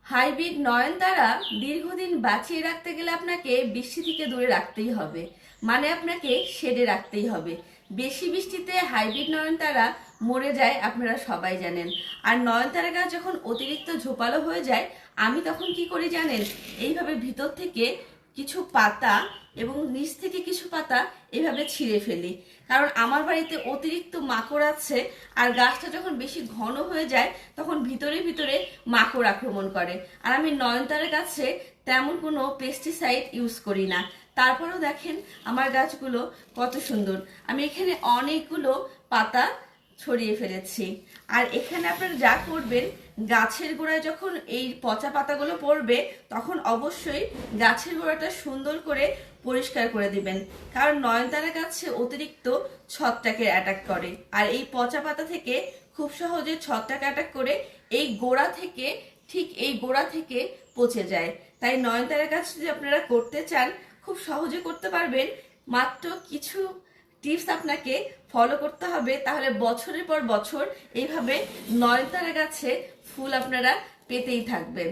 Hybrid নয়নতারা দীর্ঘদিন বাঁচিয়ে রাখতে গেলে আপনাকে বৃষ্টি থেকে দূরে রাখতেই হবে, মানে আপনাকে শেডে রাখতেই হবে। বেশি বৃষ্টিতে হাইব্রিড নয়নতারা মরে যায়, আপনারা সবাই জানেন। আর নয়নতারা গাছ যখন অতিরিক্ত ঝোপালো হয়ে যায়, আমি তখন কি করি জানেন? এইভাবে ভিতর থেকে কিছু পাতা এবং নিচ থেকে কিছু পাতা এভাবে ছিঁড়ে ফেলি, কারণ আমার বাড়িতে অতিরিক্ত মাকড় আছে। আর গাছটা যখন বেশি ঘন হয়ে যায় তখন ভিতরে ভিতরে মাকড় আক্রমণ করে। আর আমি নয়নতারা গাছে তেমন কোনো পেস্টিসাইড ইউজ করি না, তারপরেও দেখেন আমার গাছগুলো কত সুন্দর। আমি এখানে অনেকগুলো পাতা ছড়িয়ে ফেলেছি। আর এখানে আপনারা যা করবেন, গাছের গোড়ায় যখন এই পচা পাতাগুলো পড়বে তখন অবশ্যই গাছের গোড়াটা সুন্দর করে পরিষ্কার করে দিবেন, কারণ নয়নতারা গাছে অতিরিক্ত ছত্রাকের অ্যাটাক করে। আর এই পচা পাতা থেকে খুব সহজে ছত্রাক অ্যাটাক করে এই গোড়া থেকে, ঠিক এই গোড়া থেকে পচে যায়। তাই নয়নতারা গাছ যদি আপনারা করতে চান, খুব সহজে করতে পারবেন। মাত্র কিছু টিপস আপনাকে ফলো করতে হবে, তাহলে বছরের পর বছর এইভাবে নয়নতারা গাছে ফুল আপনারা পেতেই থাকবেন।